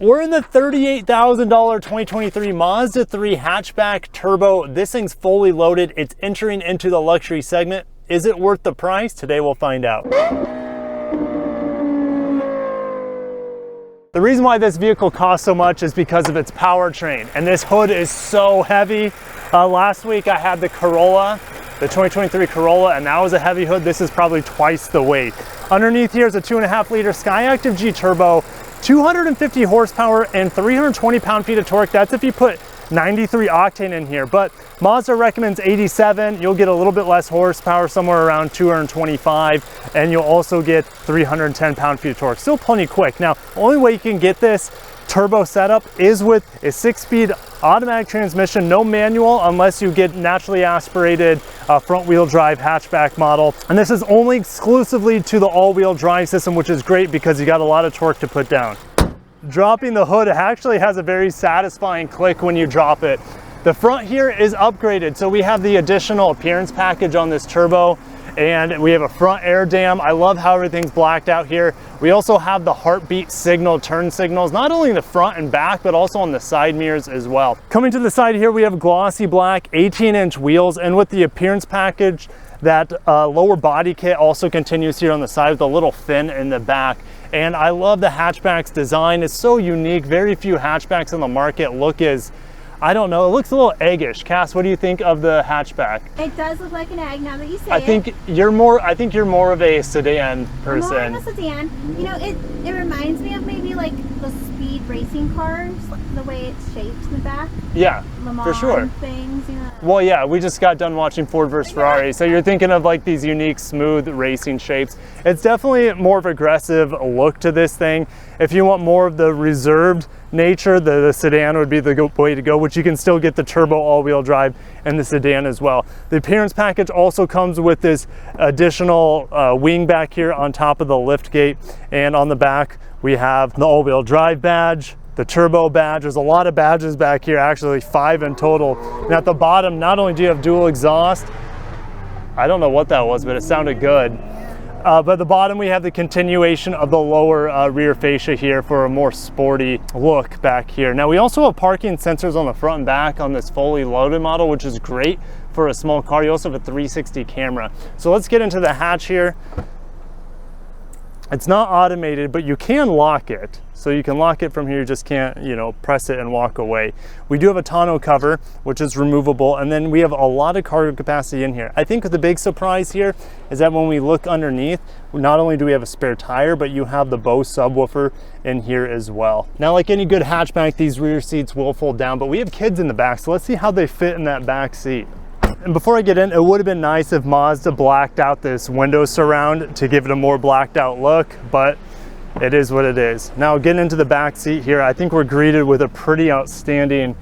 We're in the $38,000 2023 Mazda 3 hatchback turbo. This thing's fully loaded. It's entering into the luxury segment. Is it worth the price? Today we'll find out. The reason why this vehicle costs so much is because of its powertrain, and this hood is so heavy. Last week I had the Corolla, the 2023 Corolla, and that was a heavy hood. This is probably twice the weight. Underneath here is a 2.5 liter Skyactiv G turbo, 250 horsepower and 320 pound-feet of torque. That's if you put 93 octane in here, but Mazda recommends 87. You'll get a little bit less horsepower, somewhere around 225, and you'll also get 310 pound-feet of torque. Still plenty quick. Now, the only way you can get this turbo setup is with a 6-speed automatic transmission, no manual, unless you get naturally aspirated front-wheel drive hatchback model. And this is only exclusively to the all-wheel drive system, which is great because you got a lot of torque to put down. Dropping the hood actually has a very satisfying click when you drop it. The front here is upgraded, so we have the additional appearance package on this turbo, and we have a front air dam. I love how everything's blacked out here. We also have the heartbeat signal turn signals, not only in the front and back, but also on the side mirrors as well. Coming to the side here, we have glossy black 18-inch wheels, and with the appearance package, that lower body kit also continues here on the side with a little fin in the back. And I love the hatchback's design. It's so unique. Very few hatchbacks on the market look as, I don't know, it looks a little eggish. Cass, what do you think of the hatchback? It does look like an egg now that you say I think you're more of a sedan person. I'm more of a sedan. You know, it reminds me of maybe like the speed racing cars, the way it's shaped in the back. Yeah, for sure. Things, you know. Well, yeah, we just got done watching Ford vs. Ferrari, so you're thinking of like these unique, smooth racing shapes. It's definitely more of an aggressive look to this thing. If you want more of the reserved nature, the sedan would be the way to go, which you can still get the turbo all-wheel drive and the sedan as well. The appearance package also comes with this additional wing back here on top of the lift gate, and on the back we have the all-wheel drive badge, the turbo badge. There's a lot of badges back here, actually 5 in total. And at the bottom, not only do you have dual exhaust, I don't know what that was, but it sounded good. But at the bottom we have the continuation of the lower rear fascia here for a more sporty look back here. Now we also have parking sensors on the front and back on this fully loaded model, which is great for a small car. You also have a 360 camera. So let's get into the hatch here. It's not automated, but you can lock it. So you can lock it from here, you just can't, you know, press it and walk away. We do have a tonneau cover, which is removable, and then we have a lot of cargo capacity in here. I think the big surprise here is that when we look underneath, not only do we have a spare tire, but you have the Bose subwoofer in here as well. Now, like any good hatchback, these rear seats will fold down, but we have kids in the back, so let's see how they fit in that back seat. And before I get in, it would have been nice if Mazda blacked out this window surround to give it a more blacked out look, but it is what it is. Now getting into the back seat here, I think we're greeted with a pretty outstanding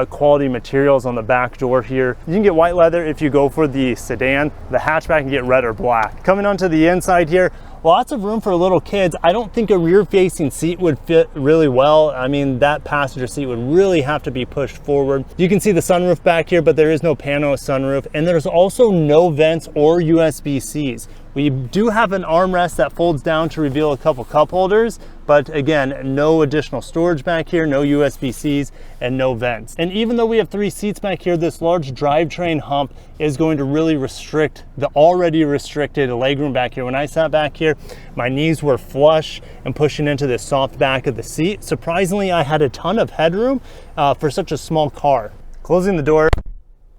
quality materials on the back door here. You can get white leather if you go for the sedan. The hatchback can get red or black. Coming onto the inside here, lots of room for little kids. I don't think a rear-facing seat would fit really well. I mean, that passenger seat would really have to be pushed forward. You can see the sunroof back here, but there is no pano sunroof, and there's also no vents or USB-Cs. We do have an armrest that folds down to reveal a couple cup holders, but again, no additional storage back here, no USB-Cs, and no vents. And even though we have 3 seats back here, this large drivetrain hump is going to really restrict the already restricted legroom back here. When I sat back here, my knees were flush and pushing into the soft back of the seat. Surprisingly, I had a ton of headroom for such a small car. Closing the door.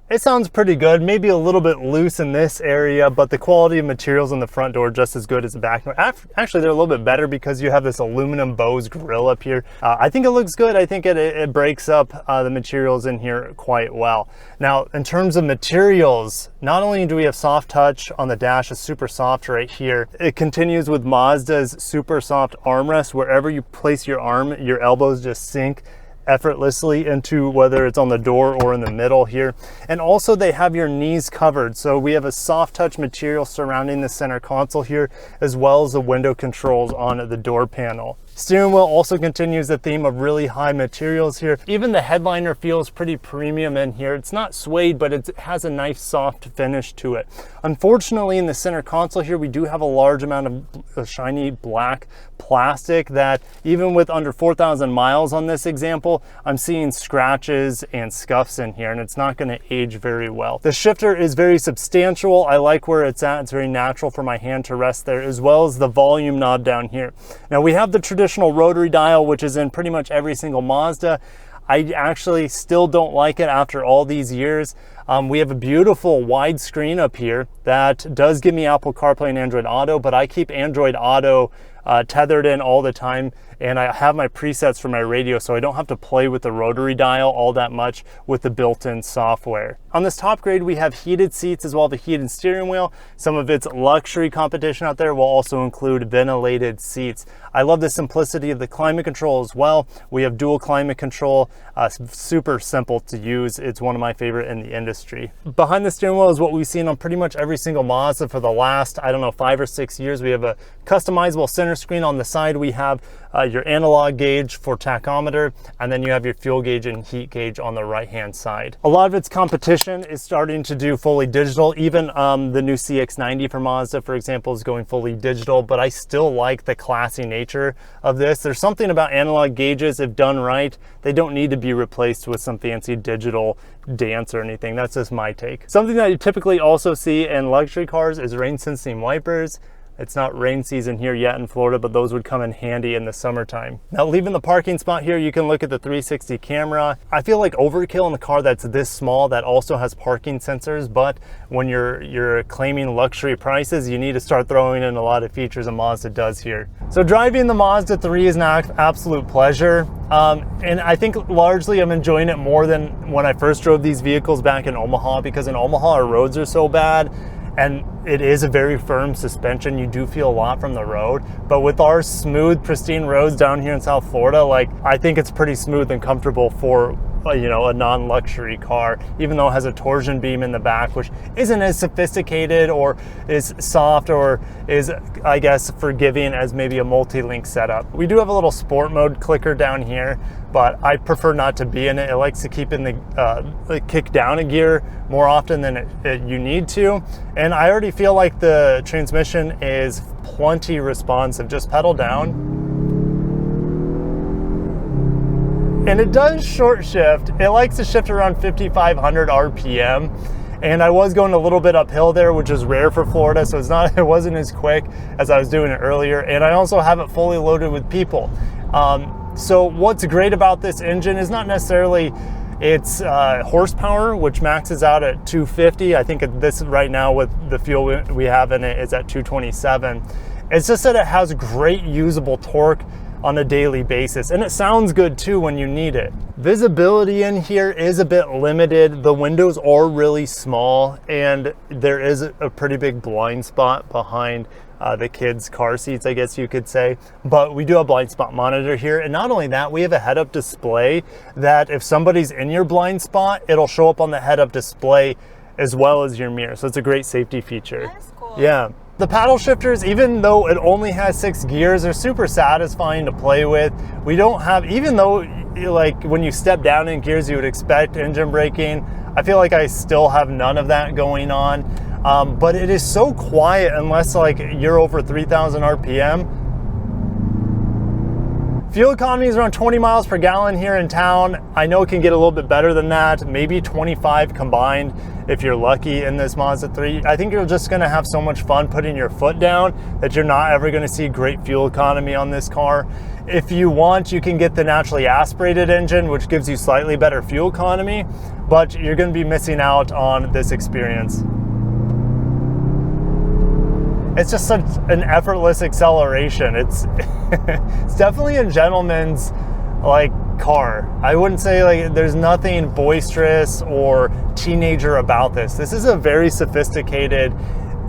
It sounds pretty good, maybe a little bit loose in this area, but the quality of materials on the front door just as good as the back door. Actually, they're a little bit better because you have this aluminum Bose grille up here. I think it looks good. I think it breaks up the materials in here quite well. Now, in terms of materials, not only do we have soft touch on the dash, it's super soft right here. It continues with Mazda's super soft armrest. Wherever you place your arm, your elbows just sink effortlessly into whether it's on the door or in the middle here. And also they have your knees covered, so we have a soft touch material surrounding the center console here, as well as the window controls on the door panel. Steering wheel also continues the theme of really high materials here. Even the headliner feels pretty premium in here. It's not suede, but it has a nice soft finish to it. Unfortunately, in the center console here, we do have a large amount of shiny black plastic that even with under 4,000 miles on this example, I'm seeing scratches and scuffs in here, and it's not going to age very well. The shifter is very substantial. I like where it's at. It's very natural for my hand to rest there, as well as the volume knob down here. Now we have the traditional rotary dial, which is in pretty much every single Mazda. I actually still don't like it after all these years. We have a beautiful wide screen up here that does give me Apple CarPlay and Android Auto, but I keep Android Auto tethered in all the time, and I have my presets for my radio, so I don't have to play with the rotary dial all that much with the built-in software. On this top grade, we have heated seats as well as a heated steering wheel. Some of its luxury competition out there will also include ventilated seats. I love the simplicity of the climate control as well. We have dual climate control, super simple to use. It's one of my favorite in the industry. Behind the steering wheel is what we've seen on pretty much every single Mazda for the last, I don't know, 5 or 6 years. We have a customizable center screen. On the side, we have your analog gauge for tachometer, and then you have your fuel gauge and heat gauge on the right hand side. A lot of its competition is starting to do fully digital. Even the new CX-90 for Mazda, for example, is going fully digital, but I still like the classy nature of this. There's something about analog gauges, if done right, they don't need to be replaced with some fancy digital dance or anything. That's just my take. Something that you typically also see in luxury cars is rain sensing wipers. It's not rain season here yet in Florida, but those would come in handy in the summertime. Now, leaving the parking spot here, you can look at the 360 camera. I feel like overkill in a car that's this small that also has parking sensors, but when you're claiming luxury prices, you need to start throwing in a lot of features, and Mazda does here. So driving the Mazda 3 is an absolute pleasure. And I think largely I'm enjoying it more than when I first drove these vehicles back in Omaha, because in Omaha our roads are so bad, and it is a very firm suspension. You do feel a lot from the road, but with our smooth, pristine roads down here in South Florida, like, I think it's pretty smooth and comfortable for, you know, a non-luxury car, even though it has a torsion beam in the back, which isn't as sophisticated or is soft or is, I guess, forgiving as maybe a multi-link setup. We do have a little sport mode clicker down here, but I prefer not to be in it. It likes to keep in the kick down a gear more often than you need to. And I already feel like the transmission is plenty responsive. Just pedal down. And it does short shift. It likes to shift around 5,500 RPM. And I was going a little bit uphill there, which is rare for Florida, so it wasn't as quick as I was doing it earlier. And I also have it fully loaded with people. So what's great about this engine is not necessarily its horsepower, which maxes out at 250. I think this right now with the fuel we have in it is at 227. It's just that it has great usable torque on a daily basis, and it sounds good too when you need it. Visibility in here is a bit limited. The windows are really small, and there is a pretty big blind spot behind the kids' car seats, I guess you could say. But we do have blind spot monitor here, and not only that, we have a head-up display that if somebody's in your blind spot, it'll show up on the head-up display as well as your mirror. So it's a great safety feature. That's cool. Yeah. The paddle shifters, even though it only has 6 gears, are super satisfying to play with. We don't have, even though like when you step down in gears, you would expect engine braking, I feel like I still have none of that going on. But it is so quiet unless like you're over 3,000 RPM. Fuel economy is around 20 miles per gallon here in town. I know it can get a little bit better than that, maybe 25 combined if you're lucky in this Mazda 3. I think you're just gonna have so much fun putting your foot down that you're not ever gonna see great fuel economy on this car. If you want, you can get the naturally aspirated engine, which gives you slightly better fuel economy, but you're gonna be missing out on this experience. It's just such an effortless acceleration. It's it's definitely a gentleman's like car. I wouldn't say like there's nothing boisterous or teenager about this. This is a very sophisticated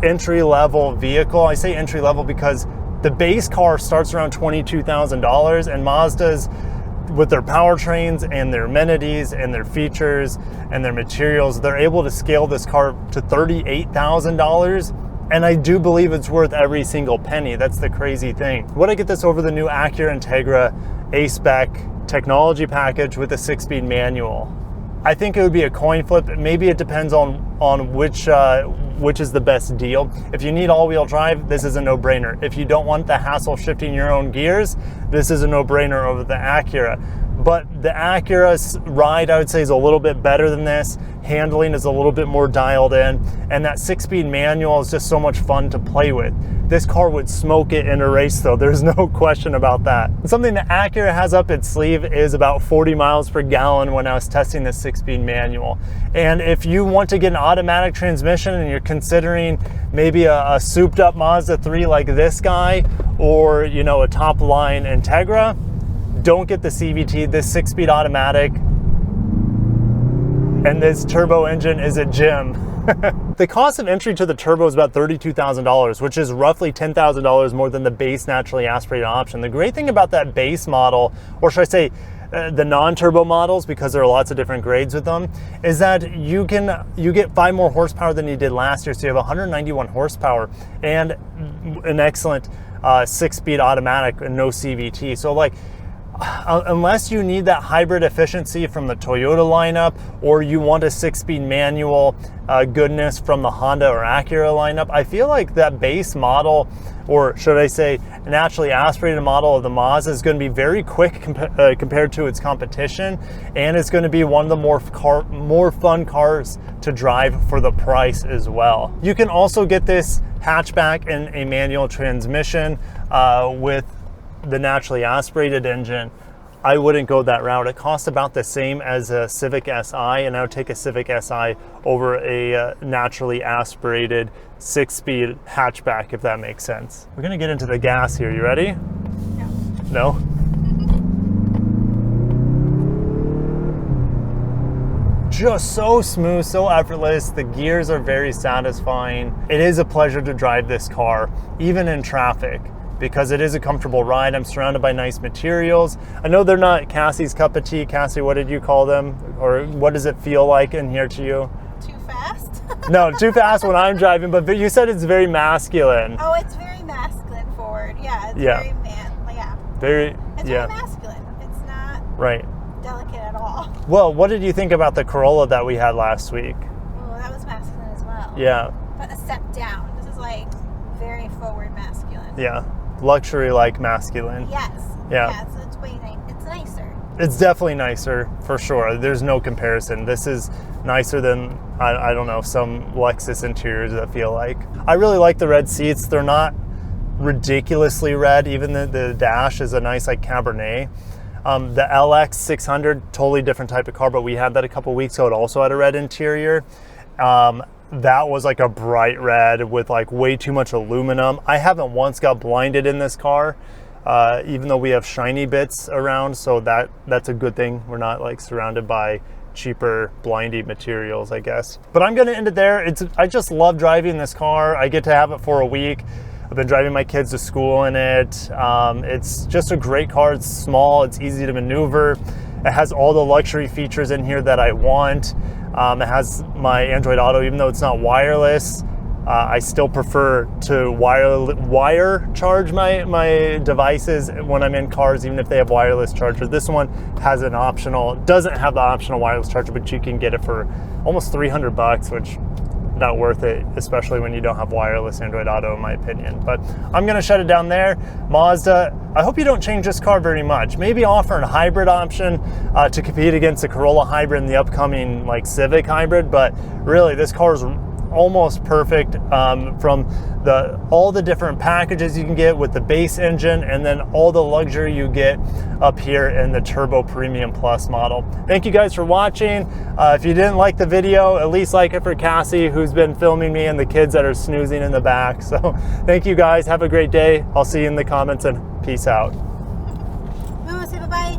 entry-level vehicle. I say entry-level because the base car starts around $22,000, and Mazda's, with their powertrains and their amenities and their features and their materials, they're able to scale this car to $38,000. And I do believe it's worth every single penny. That's the crazy thing. Would I get this over the new Acura Integra A-Spec technology package with a 6-speed manual? I think it would be a coin flip. Maybe it depends on which is the best deal. If you need all-wheel drive, this is a no-brainer. If you don't want the hassle of shifting your own gears, this is a no-brainer over the Acura. But the Acura's ride, I would say, is a little bit better than this. Handling is a little bit more dialed in, and that 6-speed manual is just so much fun to play with. This car would smoke it in a race though, there's no question about that. Something that Acura has up its sleeve is about 40 miles per gallon when I was testing the 6-speed manual. And if you want to get an automatic transmission and you're considering maybe a souped up Mazda 3 like this guy, or you know, a top line Integra, don't get the CVT. This 6-speed automatic and this turbo engine is a gem. The cost of entry to the turbo is about $32,000, which is roughly $10,000 more than the base naturally aspirated option. The great thing about that base model, or should I say the non-turbo models, because there are lots of different grades with them, is that you get 5 more horsepower than you did last year. So you have 191 horsepower and an excellent 6-speed automatic and no CVT. So like, unless you need that hybrid efficiency from the Toyota lineup, or you want a 6-speed manual goodness from the Honda or Acura lineup, I feel like that base model, or should I say naturally aspirated model of the Mazda, is going to be very quick compared to its competition, and it's going to be one of the more fun cars to drive for the price as well. You can also get this hatchback in a manual transmission with the naturally aspirated engine. I wouldn't go that route. It costs about the same as a Civic Si, and I would take a Civic Si over a naturally aspirated 6-speed hatchback, if that makes sense. We're gonna get into the gas here. You ready? No? Just so smooth, so effortless. The gears are very satisfying. It is a pleasure to drive this car, even in traffic, because it is a comfortable ride. I'm surrounded by nice materials. I know they're not Cassie's cup of tea. Cassie, what did you call them? Or what does it feel like in here to you? Too fast? No, too fast when I'm driving, but you said it's very masculine. Oh, it's very masculine forward. Yeah, it's very Very, it's very masculine. It's not delicate at all. Well, what did you think about the Corolla that we had last week? Oh, that was masculine as well. Yeah. But a step down. This is like very forward masculine. Yeah. Luxury like masculine. Yes. Yeah. Yeah, so it's way nice. It's nicer. It's definitely nicer, for sure. There's no comparison. This is nicer than, I don't know, some Lexus interiors that feel like. I really like the red seats. They're not ridiculously red. Even the dash is a nice like Cabernet. The LX 600, totally different type of car, but we had that a couple weeks ago. It also had a red interior. That was like a bright red with like way too much aluminum. I haven't once got blinded in this car, even though we have shiny bits around, so that's a good thing. We're not like surrounded by cheaper blindy materials, I guess. But I'm gonna end it there. I just love driving this car. I get to have it for a week. I've been driving my kids to school in it. It's just a great car. It's small, it's easy to maneuver. It has all the luxury features in here that I want. It has my Android Auto, even though it's not wireless. I still prefer to wire charge my devices when I'm in cars, even if they have wireless charger. This one has an optional, doesn't have the optional wireless charger, but you can get it for almost $300, which not worth it, especially when you don't have wireless Android Auto, in my opinion. But I'm gonna shut it down there. Mazda, I hope you don't change this car very much. Maybe offer a hybrid option to compete against the Corolla hybrid and the upcoming like Civic hybrid, but really this car is almost perfect from all the different packages you can get with the base engine, and then all the luxury you get up here in the Turbo Premium Plus model. Thank you guys for watching. If you didn't like the video, at least like it for Cassie, who's been filming me, and the kids that are snoozing in the back. So thank you guys. Have a great day. I'll see you in the comments, and peace out. We want to say bye-bye.